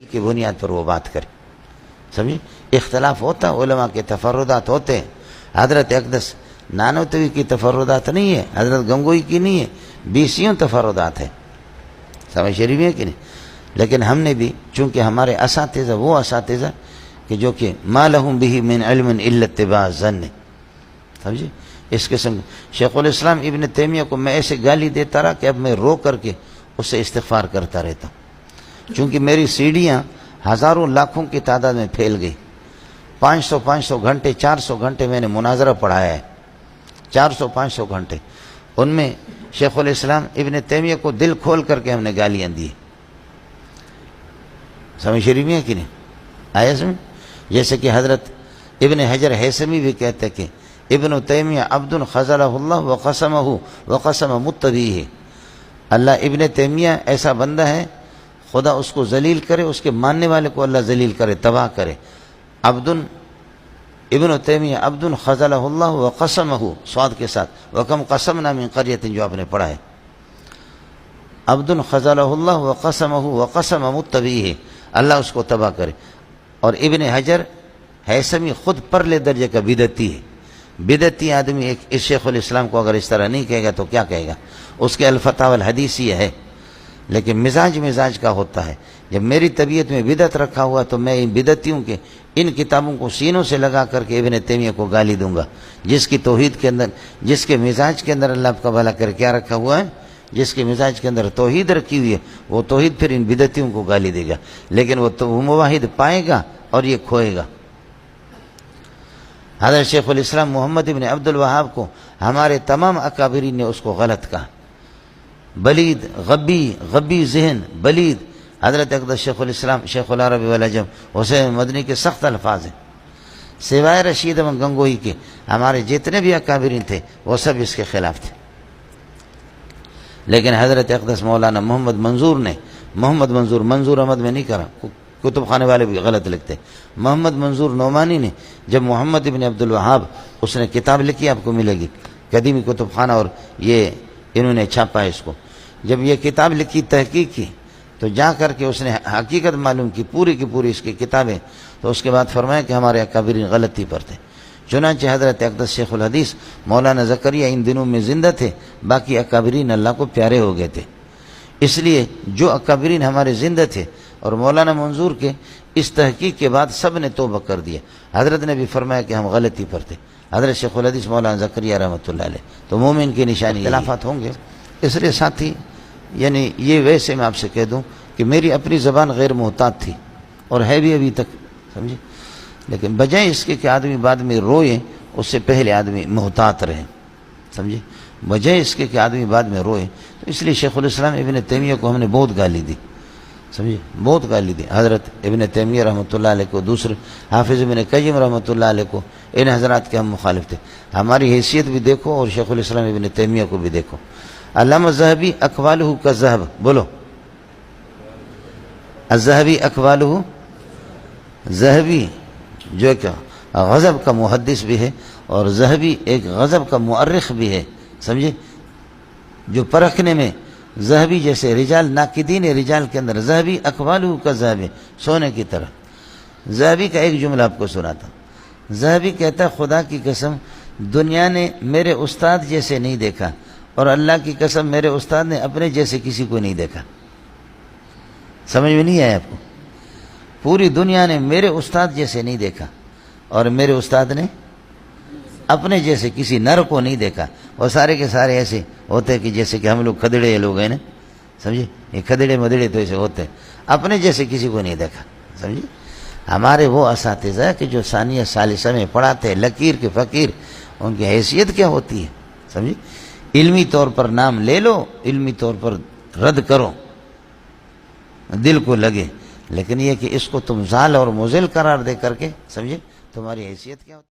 کی بنیاد پر وہ بات کرے. سمجھے؟ اختلاف ہوتا، علماء کے تفردات ہوتے ہیں. حضرت اقدس نانوتوی کی تفردات نہیں ہے، حضرت گنگوئی کی نہیں ہے، بیسیوں تفردات ہے. سمجھ شریف ہے کہ نہیں؟ لیکن ہم نے بھی چونکہ ہمارے اساتذہ وہ اساتذہ کہ جو کہ ما لہم بہ من علم الا اتباع الظن، سمجھے؟ اس قسم شیخ الاسلام ابن تیمیہ کو میں ایسے گالی دیتا رہا کہ اب میں رو کر کے اس سے استغفار کرتا رہتا ہوں. چونکہ میری سیڑھیاں ہزاروں لاکھوں کی تعداد میں پھیل گئی. 500 گھنٹے 400 گھنٹے میں نے مناظرہ پڑھایا ہے. 400 گھنٹے ان میں شیخ الاسلام ابن تیمیہ کو دل کھول کر کے ہم نے گالیاں دی. سمجھ شریف ہے کہ نہیں؟ آیا سمجھ؟ جیسے کہ حضرت ابن حجر ہیثمی بھی کہتے کہ ابن تیمیہ عبد خذلہ اللہ وقسم متبیہ. اللہ ابن تیمیہ ایسا بندہ ہے، خدا اس کو ذلیل کرے، اس کے ماننے والے کو اللہ ذلیل کرے، تباہ کرے. ابن تیمیہ عبد خذلہ اللہ وقسمہ صاد کے ساتھ، وکم قسمنا من قریۃ جو آپ نے پڑھا ہے. عبد خذلہ اللہ وقسمہ وقسم متبیہ، اللہ اس کو تباہ کرے. اور ابن حجر ہیثمی خود پرلے درجے کا بدعتی ہے. بدعتی آدمی اس شیخ الاسلام کو اگر اس طرح نہیں کہے گا تو کیا کہے گا؟ اس کے الفتاوی الحدیثیہ ہے. لیکن مزاج کا ہوتا ہے. جب میری طبیعت میں بدعت رکھا ہوا تو میں ان بدعتیوں کے ان کتابوں کو سینوں سے لگا کر کے ابن تیمیہ کو گالی دوں گا، جس کی توحید کے اندر، جس کے مزاج کے اندر اللہ کا بھلا کر کیا رکھا ہوا ہے، جس کے مزاج کے اندر توحید رکھی ہوئی ہے، وہ توحید پھر ان بدعتیوں کو گالی دے گا. لیکن وہ موحد پائے گا اور یہ کھوئے گا. حضرت شیخ الاسلام محمد ابن عبد الوہاب کو ہمارے تمام اکابرین نے اس کو غلط کہا. بلید، غبی ذہن، بلید. حضرت اقدس شیخ الاسلام شیخ العرب والعجم حسین مدنی کے سخت الفاظ ہیں. سوائے رشید احمد گنگوئی کے ہمارے جتنے بھی اکابرین تھے وہ سب اس کے خلاف تھے. لیکن حضرت اقدس مولانا محمد منظور احمد میں نہیں کرا، کتب خانے والے بھی غلط لکھتے. محمد منظور نعمانی نے جب محمد ابن عبد الوہاب اس نے کتاب لکھی، آپ کو ملے گی قدیمی کتب خانہ، اور یہ انہوں نے چھاپا ہے اس کو. جب یہ کتاب لکھی، تحقیق کی، تو جا کر کے اس نے حقیقت معلوم کی پوری اس کی کتابیں. تو اس کے بعد فرمایا کہ ہمارے اکابرین غلطی پر تھے. چنانچہ حضرت اقدس شیخ الحدیث مولانا زکریا ان دنوں میں زندہ تھے، باقی اکابرین اللہ کو پیارے ہو گئے تھے. اس لیے جو اکابرین ہمارے زندہ تھے اور مولانا منظور کے اس تحقیق کے بعد سب نے توبہ کر دیا. حضرت نے بھی فرمایا کہ ہم غلطی پر تھے. حضرت شیخ الحدیث مولانا زکریا رحمۃ اللہ علیہ. تو مومن کی نشانی اختلافات ہوں گے. اس لیے ساتھی یعنی یہ ویسے میں آپ سے کہہ دوں کہ میری اپنی زبان غیر محتاط تھی اور ہے بھی ابھی تک، سمجھے. لیکن بجائے اس کے کہ آدمی بعد میں روئے، اس سے پہلے آدمی محتاط رہے، سمجھے. بجائے اس کے کہ آدمی بعد میں روئے. تو اس لیے شیخ الاسلام ابن تیمیہ کو ہم نے بہت گالی دی، سمجھے، بہت گالی دی. حضرت ابن تیمیہ رحمۃ اللہ علیہ کو، دوسرے حافظ ابن قیم رحمۃ اللہ علیہ کو، ان حضرات کے ہم مخالف تھے. ہماری حیثیت بھی دیکھو اور شیخ الاسلام ابن تیمیہ کو بھی دیکھو. علامہ الذہبی اقوالہ کالذہب، بولو الذہبی اقوالہ. ذہبی جو ایک غضب کا محدث بھی ہے اور ذہبی ایک غضب کا مؤرخ بھی ہے، سمجھے. جو پرکھنے میں ذہبی جیسے رجال ناقدین رجال کے اندر ذہبی اقوالہ کا ذہبی، سونے کی طرح. ذہبی کا ایک جملہ آپ کو سناتا. ذہبی کہتا ہے خدا کی قسم دنیا نے میرے استاد جیسے نہیں دیکھا، اور اللہ کی قسم میرے استاد نے اپنے جیسے کسی کو نہیں دیکھا. سمجھ میں نہیں آیا آپ کو؟ پوری دنیا نے میرے استاد جیسے نہیں دیکھا اور میرے استاد نے اپنے جیسے کسی نر کو نہیں دیکھا. اور سارے کے سارے ایسے ہوتے ہیں کہ جیسے کہ ہم لوگ کھدڑے لوگ ہیں نا، سمجھے. یہ کھدڑے مدڑے تو ایسے ہوتے ہیں، اپنے جیسے کسی کو نہیں دیکھا، سمجھے. ہمارے وہ اساتذہ کہ جو ثانیہ ثالثہ میں پڑھاتے ہیں، لکیر کے فقیر، ان کی حیثیت کیا ہوتی ہے، سمجھے. علمی طور پر نام لے لو، علمی طور پر رد کرو، دل کو لگے. لیکن یہ کہ اس کو تم ضال اور مضل قرار دے کر کے، سمجھے، تمہاری حیثیت کیا ہوتی ہے.